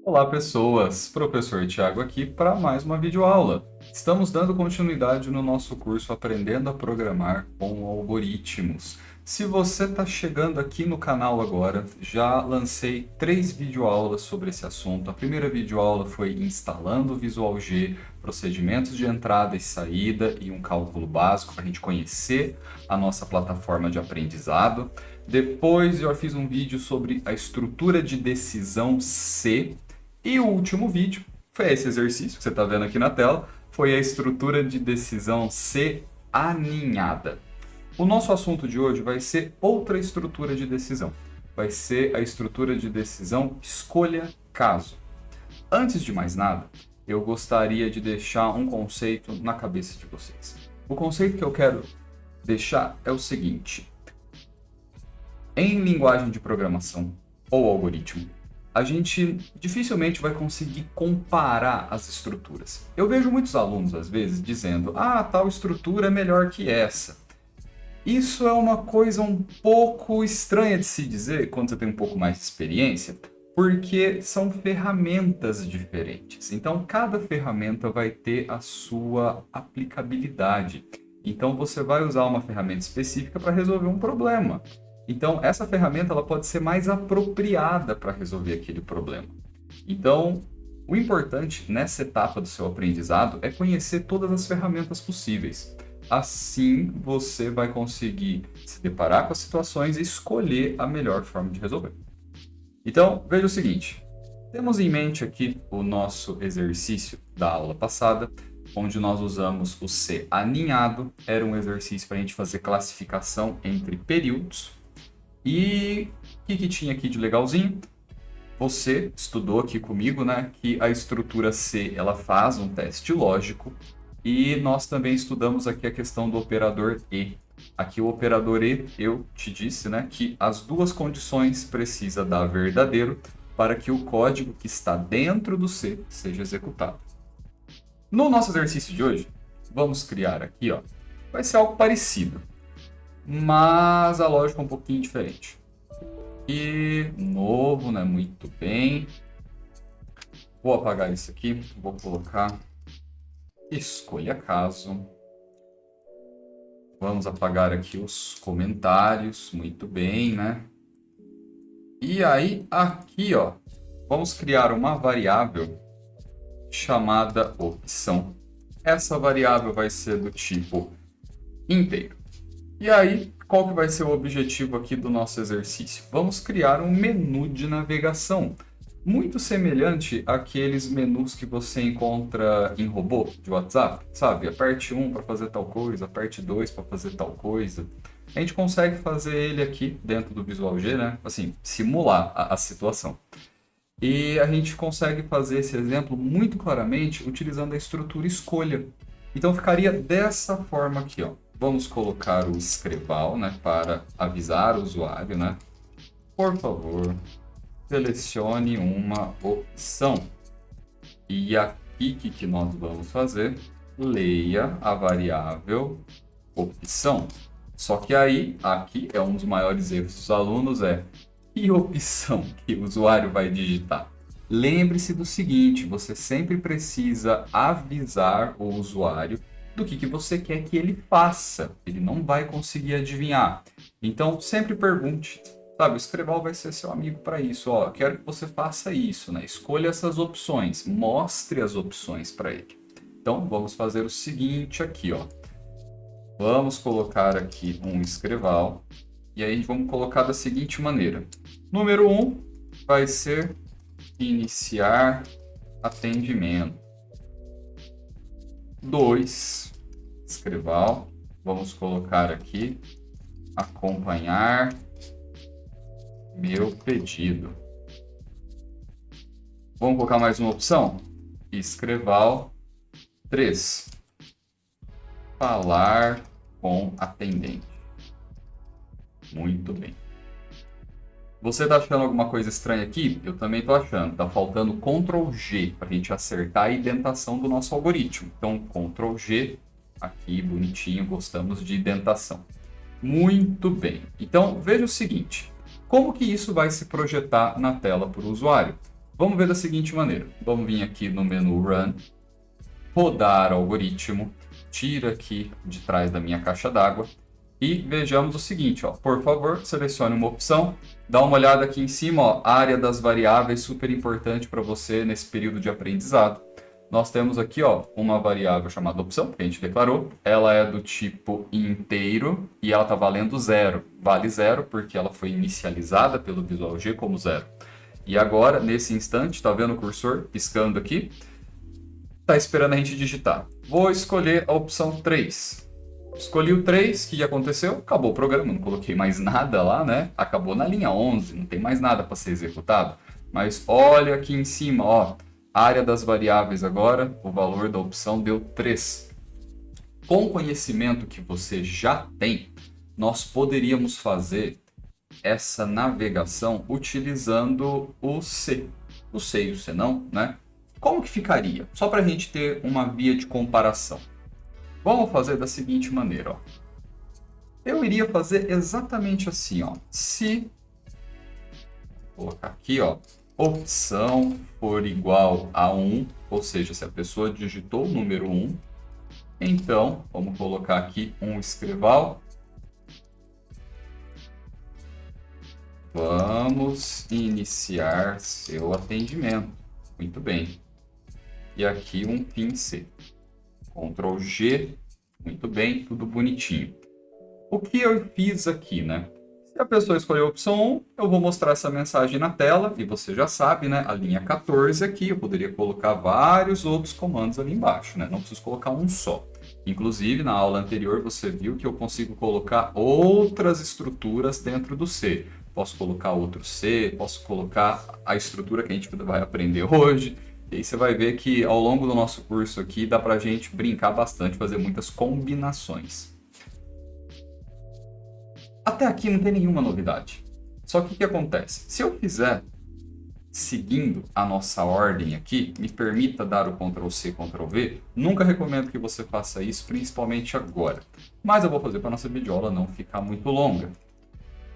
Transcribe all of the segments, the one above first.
Olá, pessoas! Professor Tiago aqui para mais uma videoaula. Estamos dando continuidade no nosso curso Aprendendo a Programar com Algoritmos. Se você está chegando aqui no canal agora, já lancei 3 videoaulas sobre esse assunto. A primeira videoaula foi instalando o Visual G, procedimentos de entrada e saída e um cálculo básico para a gente conhecer a nossa plataforma de aprendizado. Depois eu fiz um vídeo sobre a estrutura de decisão C. E o último vídeo foi esse exercício que você está vendo aqui na tela, foi a estrutura de decisão C aninhada. O nosso assunto de hoje vai ser outra estrutura de decisão. Vai ser a estrutura de decisão escolha caso. Antes de mais nada, eu gostaria de deixar um conceito na cabeça de vocês. O conceito que eu quero deixar é o seguinte: em linguagem de programação ou algoritmo, a gente dificilmente vai conseguir comparar as estruturas. Eu vejo muitos alunos, às vezes, dizendo: tal estrutura é melhor que essa. Isso é uma coisa um pouco estranha de se dizer quando você tem um pouco mais de experiência, porque são ferramentas diferentes. Então, cada ferramenta vai ter a sua aplicabilidade. Então, você vai usar uma ferramenta específica para resolver um problema. Então, essa ferramenta ela pode ser mais apropriada para resolver aquele problema. Então, o importante nessa etapa do seu aprendizado é conhecer todas as ferramentas possíveis. Assim, você vai conseguir se deparar com as situações e escolher a melhor forma de resolver. Então, veja o seguinte. Temos em mente aqui o nosso exercício da aula passada, onde nós usamos o C aninhado. Era um exercício para a gente fazer classificação entre períodos. E o que tinha aqui de legalzinho? Você estudou aqui comigo, né, que a estrutura C ela faz um teste lógico e nós também estudamos aqui a questão do operador E. Aqui o operador E, eu te disse, né, que as duas condições precisa dar verdadeiro para que o código que está dentro do C seja executado. No nosso exercício de hoje, vamos criar aqui, vai ser algo parecido, mas a lógica é um pouquinho diferente. E novo, né? Muito bem. Vou apagar isso aqui, vou colocar escolha caso. Vamos apagar aqui os comentários, muito bem, né? E aí aqui, vamos criar uma variável chamada opção. Essa variável vai ser do tipo inteiro. E aí, qual que vai ser o objetivo aqui do nosso exercício? Vamos criar um menu de navegação, muito semelhante àqueles menus que você encontra em robô de WhatsApp, sabe? Aperte 1 para fazer tal coisa, aperte 2 para fazer tal coisa. A gente consegue fazer ele aqui dentro do Visual G, né? Assim, simular a situação. E a gente consegue fazer esse exemplo muito claramente utilizando a estrutura escolha. Então ficaria dessa forma aqui, Vamos colocar o escrival, né, para avisar o usuário, né? Por favor, selecione uma opção. E aqui, o que nós vamos fazer? Leia a variável opção. Só que aí, aqui é um dos maiores erros dos alunos, que opção que o usuário vai digitar? Lembre-se do seguinte, você sempre precisa avisar o usuário do que você quer que ele faça. Ele não vai conseguir adivinhar. Então, sempre pergunte. Sabe, o escrivão vai ser seu amigo para isso. Quero que você faça isso, né? Escolha essas opções. Mostre as opções para ele. Então, vamos fazer o seguinte aqui, Vamos colocar aqui um escrivão. E aí, vamos colocar da seguinte maneira. Número 1 vai ser iniciar atendimento. 2, escrival, vamos colocar aqui, acompanhar meu pedido. Vamos colocar mais uma opção? Escrival 3, falar com atendente. Muito bem. Você está achando alguma coisa estranha aqui? Eu também estou achando. Está faltando Ctrl G para a gente acertar a indentação do nosso algoritmo. Então, Ctrl G, aqui bonitinho, gostamos de indentação. Muito bem. Então, veja o seguinte. Como que isso vai se projetar na tela para o usuário? Vamos ver da seguinte maneira. Vamos vir aqui no menu Run, rodar algoritmo, tira aqui de trás da minha caixa d'água e vejamos o seguinte, ó. Por favor, selecione uma opção, dá uma olhada aqui em cima, ó, área das variáveis, super importante para você nesse período de aprendizado. Nós temos aqui, ó, uma variável chamada opção, que a gente declarou. Ela é do tipo inteiro e ela está valendo 0. Vale 0 porque ela foi inicializada pelo Visual G como 0. E agora, nesse instante, está vendo o cursor piscando aqui? Está esperando a gente digitar. Vou escolher a opção 3. Escolhi o 3, o que aconteceu? Acabou o programa, não coloquei mais nada lá, né? Acabou na linha 11, não tem mais nada para ser executado. Mas olha aqui em cima, ó. Área das variáveis agora, o valor da opção deu 3. Com o conhecimento que você já tem, nós poderíamos fazer essa navegação utilizando o C. O C e o C não, né? Como que ficaria? Só para a gente ter uma via de comparação. Vamos fazer da seguinte maneira, ó. Eu iria fazer exatamente assim, ó. Se vou colocar aqui, ó, opção for igual a 1, ou seja, se a pessoa digitou o número 1, então vamos colocar aqui um escrival. Vamos iniciar seu atendimento. Muito bem. E aqui um fim C. Ctrl G. Muito bem, tudo bonitinho. O que eu fiz aqui, né? Se a pessoa escolher a opção 1, eu vou mostrar essa mensagem na tela. E você já sabe, né? A linha 14 aqui, eu poderia colocar vários outros comandos ali embaixo, né? Não preciso colocar um só. Inclusive, na aula anterior, você viu que eu consigo colocar outras estruturas dentro do C. Posso colocar outro C, posso colocar a estrutura que a gente vai aprender hoje. E aí você vai ver que ao longo do nosso curso aqui dá pra gente brincar bastante, fazer muitas combinações. Até aqui não tem nenhuma novidade. Só que o que acontece? Se eu fizer seguindo a nossa ordem aqui, me permita dar o Ctrl C, Ctrl V, nunca recomendo que você faça isso, principalmente agora. Mas eu vou fazer para a nossa videoaula não ficar muito longa.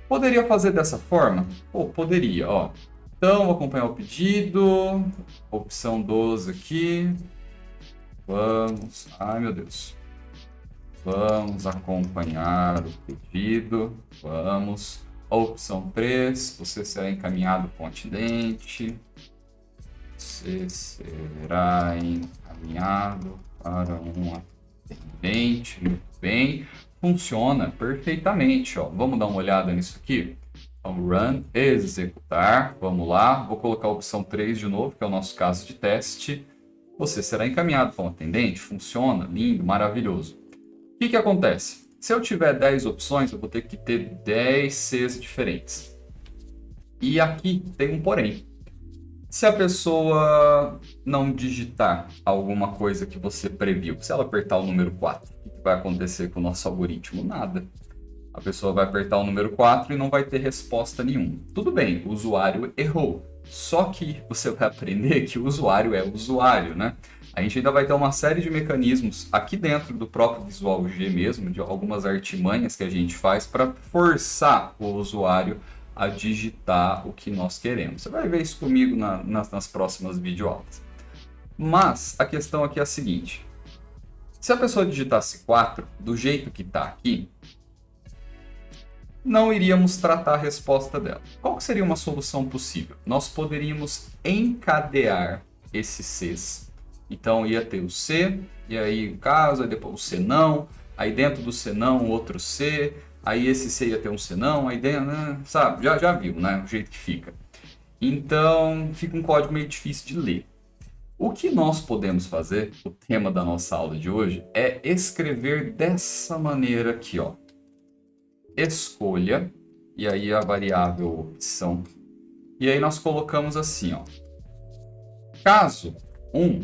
Poderia fazer dessa forma? Pô, poderia, ó. Então, vou acompanhar o pedido, opção 12 aqui. Vamos, ai meu Deus. Vamos acompanhar o pedido, vamos. Opção 3, você será encaminhado com o atendente. Você será encaminhado para um atendente. Muito bem. Funciona perfeitamente, ó. Vamos dar uma olhada nisso aqui? Vamos run, executar. Vamos lá. Vou colocar a opção 3 de novo, que é o nosso caso de teste. Você será encaminhado para um atendente. Funciona, lindo, maravilhoso. O que acontece? Se eu tiver 10 opções, eu vou ter que ter 10 Cs diferentes. E aqui tem um porém. Se a pessoa não digitar alguma coisa que você previu, se ela apertar o número 4, o que vai acontecer com o nosso algoritmo? Nada. A pessoa vai apertar o número 4 e não vai ter resposta nenhuma. Tudo bem, o usuário errou. Só que você vai aprender que o usuário é o usuário, né? A gente ainda vai ter uma série de mecanismos aqui dentro do próprio Visual G mesmo, de algumas artimanhas que a gente faz para forçar o usuário a digitar o que nós queremos. Você vai ver isso comigo nas próximas videoaulas. Mas a questão aqui é a seguinte. Se a pessoa digitasse 4 do jeito que está aqui, não iríamos tratar a resposta dela. Qual que seria uma solução possível? Nós poderíamos encadear esses Cs. Então ia ter o C, e aí o caso, aí depois o C não, aí dentro do C não, outro C, aí esse C ia ter um C não, aí dentro, né? Sabe, já viu, né? O jeito que fica. Então fica um código meio difícil de ler. O que nós podemos fazer, o tema da nossa aula de hoje, é escrever dessa maneira aqui, ó. Escolha, e aí a variável opção. E aí nós colocamos assim, ó. Caso 1,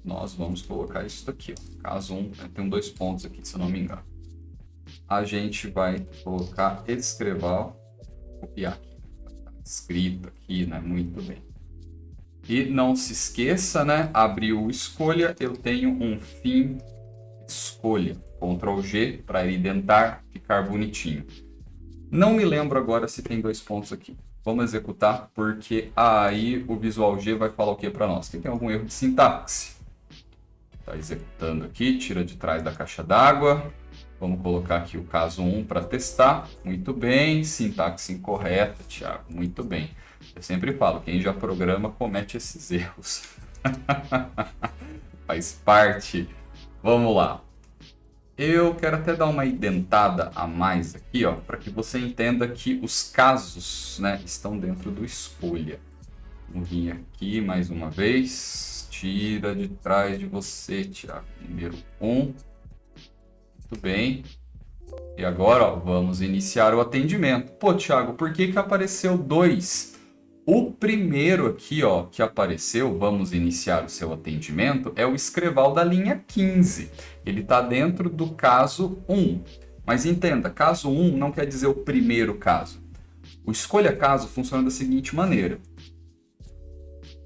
nós vamos colocar isso daqui, ó. Caso 1, tem 2 pontos aqui, se eu não me engano. A gente vai colocar escreval, copiar aqui. Tá escrito aqui, né? Muito bem. E não se esqueça, né? Abriu o escolha, eu tenho um fim escolha. Ctrl G para identar, ficar bonitinho. Não me lembro agora se tem 2 pontos aqui. Vamos executar, porque aí o Visual G vai falar o que para nós? Que tem algum erro de sintaxe. Está executando aqui, tira de trás da caixa d'água. Vamos colocar aqui o caso 1 para testar. Muito bem, sintaxe incorreta, Thiago, muito bem. Eu sempre falo, quem já programa comete esses erros. Faz parte. Vamos lá. Eu quero até dar uma indentada a mais aqui, ó, para que você entenda que os casos, né, estão dentro do escolha. Vamos vir aqui mais uma vez. Tira de trás de você, Thiago. Número 1. Muito bem. E agora, ó, vamos iniciar o atendimento. Pô, Thiago, por que apareceu 2? O primeiro aqui, ó, que apareceu, vamos iniciar o seu atendimento, é o escreval da linha 15. Ele está dentro do caso 1. Mas entenda, caso 1 não quer dizer o primeiro caso. O escolha caso funciona da seguinte maneira.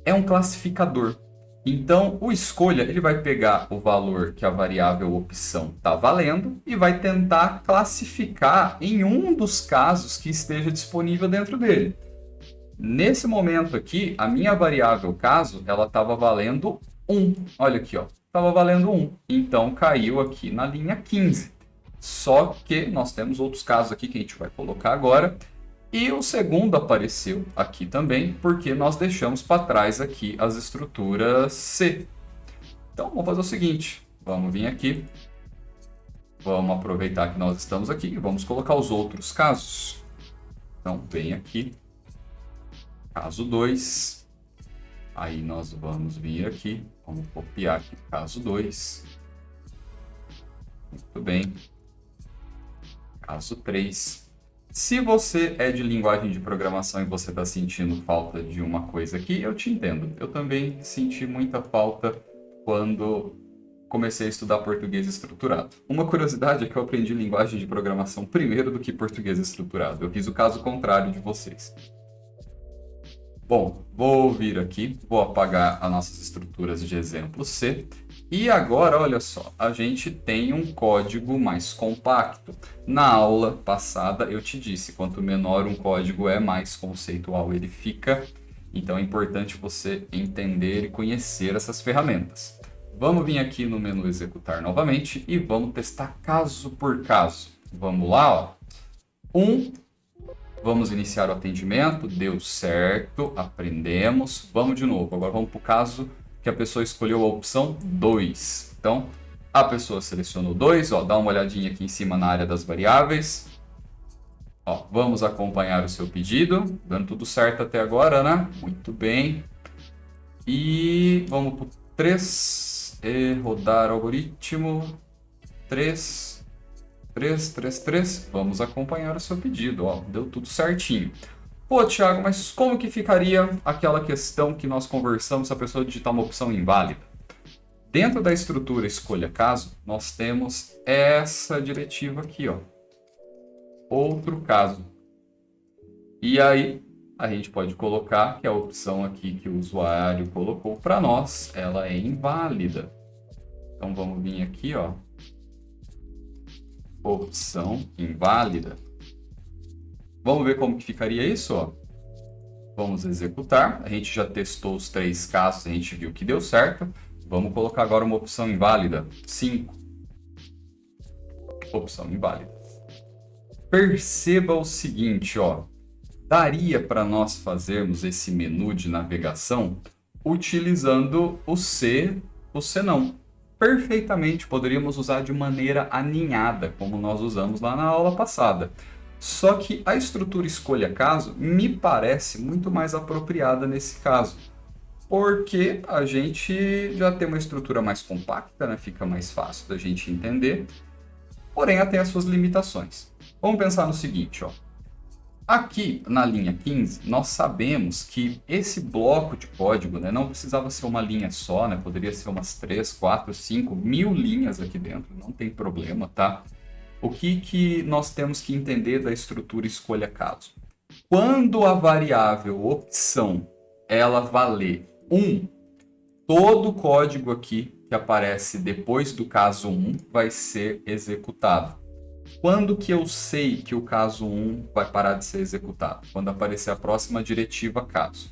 É um classificador. Então, o escolha ele vai pegar o valor que a variável opção está valendo e vai tentar classificar em um dos casos que esteja disponível dentro dele. Nesse momento aqui, a minha variável caso, ela estava valendo 1. Olha aqui, ó, estava valendo 1. Então, caiu aqui na linha 15. Só que nós temos outros casos aqui que a gente vai colocar agora. E o segundo apareceu aqui também, porque nós deixamos para trás aqui as estruturas C. Então, vamos fazer o seguinte. Vamos vir aqui. Vamos aproveitar que nós estamos aqui e vamos colocar os outros casos. Então, vem aqui. Caso 2. Aí nós vamos vir aqui. Vamos copiar aqui o caso 2. Muito bem. Caso 3. Se você é de linguagem de programação e você está sentindo falta de uma coisa aqui, eu te entendo. Eu também senti muita falta quando comecei a estudar português estruturado. Uma curiosidade é que eu aprendi linguagem de programação primeiro do que português estruturado. Eu fiz o caso contrário de vocês. Bom, vou vir aqui, vou apagar as nossas estruturas de exemplo C. E agora, olha só, a gente tem um código mais compacto. Na aula passada eu te disse, quanto menor um código é, mais conceitual ele fica. Então é importante você entender e conhecer essas ferramentas. Vamos vir aqui no menu executar novamente e vamos testar caso por caso. Vamos lá, ó. Vamos iniciar o atendimento, deu certo, aprendemos. Vamos de novo, agora vamos para o caso que a pessoa escolheu a opção 2. Então, a pessoa selecionou 2, ó, dá uma olhadinha aqui em cima na área das variáveis. Ó, vamos acompanhar o seu pedido, dando tudo certo até agora, né? Muito bem. E vamos para o 3, rodar algoritmo, 3... 3. Vamos acompanhar o seu pedido, ó, deu tudo certinho. Pô, Thiago, mas como que ficaria aquela questão que nós conversamos se a pessoa digitar uma opção inválida? Dentro da estrutura escolha caso, nós temos essa diretiva aqui, ó. Outro caso. E aí, a gente pode colocar que a opção aqui que o usuário colocou para nós, ela é inválida. Então, vamos vir aqui, ó. Opção inválida. Vamos ver como que ficaria isso, ó. Vamos executar. A gente já testou os 3 casos, a gente viu que deu certo. Vamos colocar agora uma opção inválida. 5. Opção inválida. Perceba o seguinte, ó. Daria para nós fazermos esse menu de navegação utilizando o senão. Perfeitamente poderíamos usar de maneira aninhada, como nós usamos lá na aula passada. Só que a estrutura escolha caso me parece muito mais apropriada nesse caso, porque a gente já tem uma estrutura mais compacta, né? Fica mais fácil da gente entender, porém ela tem as suas limitações. Vamos pensar no seguinte, ó. Aqui na linha 15, nós sabemos que esse bloco de código, né, não precisava ser uma linha só, né, poderia ser umas 3, 4, 5, 1000 linhas aqui dentro, não tem problema, tá? O que nós temos que entender da estrutura escolha caso? Quando a variável opção ela valer 1, todo o código aqui que aparece depois do caso 1 vai ser executado. Quando que eu sei que o caso 1 vai parar de ser executado? Quando aparecer a próxima diretiva caso.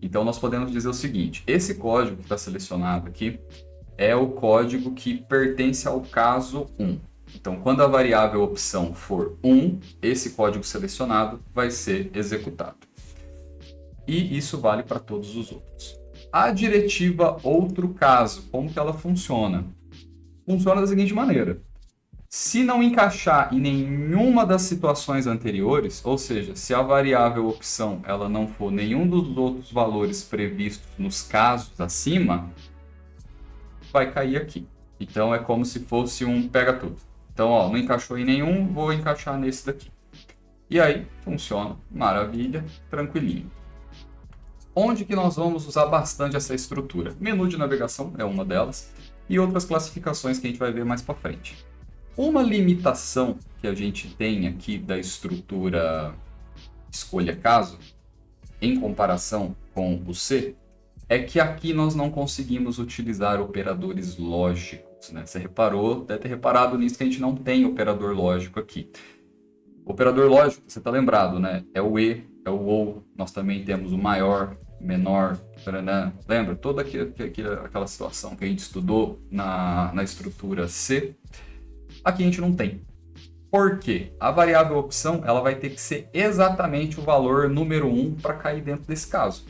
Então, nós podemos dizer o seguinte: esse código que está selecionado aqui é o código que pertence ao caso 1. Então, quando a variável opção for 1, esse código selecionado vai ser executado. E isso vale para todos os outros. A diretiva outro caso, como que ela funciona? Funciona da seguinte maneira: se não encaixar em nenhuma das situações anteriores, ou seja, se a variável opção ela não for nenhum dos outros valores previstos nos casos acima, vai cair aqui. Então é como se fosse um pega tudo. Então, ó, não encaixou em nenhum, vou encaixar nesse daqui. E aí, funciona, maravilha, tranquilinho. Onde que nós vamos usar bastante essa estrutura? Menu de navegação é uma delas, e outras classificações que a gente vai ver mais para frente. Uma limitação que a gente tem aqui da estrutura escolha caso, em comparação com o C, é que aqui nós não conseguimos utilizar operadores lógicos, né? Você reparou, deve ter reparado nisso, que a gente não tem operador lógico aqui. Operador lógico, você está lembrado, né? É o E, é o OU, nós também temos o maior, menor, taranã. Lembra? Toda aquela situação que a gente estudou na estrutura C, aqui a gente não tem. Por quê? A variável opção ela vai ter que ser exatamente o valor número 1 para cair dentro desse caso.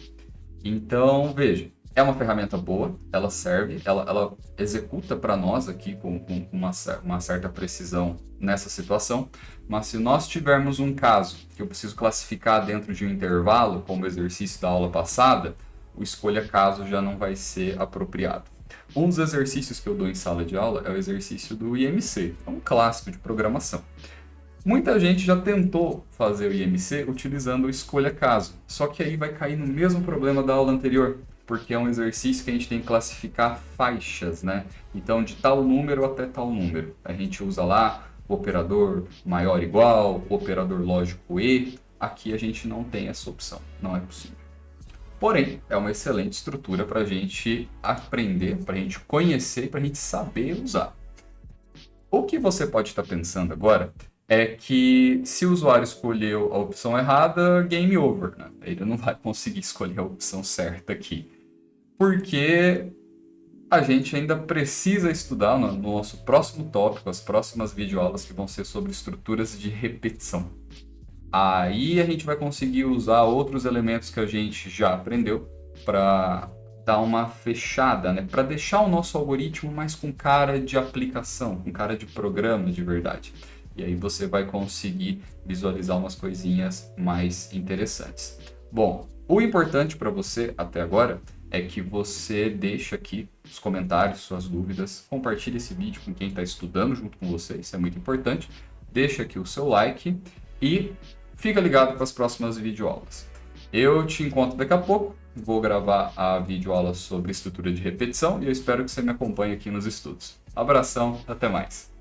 Então, veja, é uma ferramenta boa, ela serve, ela executa para nós aqui com uma certa precisão nessa situação, mas se nós tivermos um caso que eu preciso classificar dentro de um intervalo, como o exercício da aula passada, o escolha caso já não vai ser apropriado. Um dos exercícios que eu dou em sala de aula é o exercício do IMC, é um clássico de programação. Muita gente já tentou fazer o IMC utilizando o escolha caso, só que aí vai cair no mesmo problema da aula anterior, porque é um exercício que a gente tem que classificar faixas, né? Então, de tal número até tal número. A gente usa lá o operador maior ou igual, o operador lógico E. Aqui a gente não tem essa opção, não é possível. Porém, é uma excelente estrutura para a gente aprender, para a gente conhecer, para a gente saber usar. O que você pode estar pensando agora é que se o usuário escolheu a opção errada, game over, né? Ele não vai conseguir escolher a opção certa aqui. Porque a gente ainda precisa estudar no nosso próximo tópico, as próximas videoaulas que vão ser sobre estruturas de repetição. Aí a gente vai conseguir usar outros elementos que a gente já aprendeu para dar uma fechada, né? Para deixar o nosso algoritmo mais com cara de aplicação, com cara de programa de verdade. E aí você vai conseguir visualizar umas coisinhas mais interessantes. Bom, o importante para você até agora é que você deixe aqui os comentários, suas dúvidas, compartilhe esse vídeo com quem está estudando junto com você, isso é muito importante. Deixa aqui o seu like e fica ligado para as próximas videoaulas. Eu te encontro daqui a pouco, vou gravar a videoaula sobre estrutura de repetição e eu espero que você me acompanhe aqui nos estudos. Abração, até mais!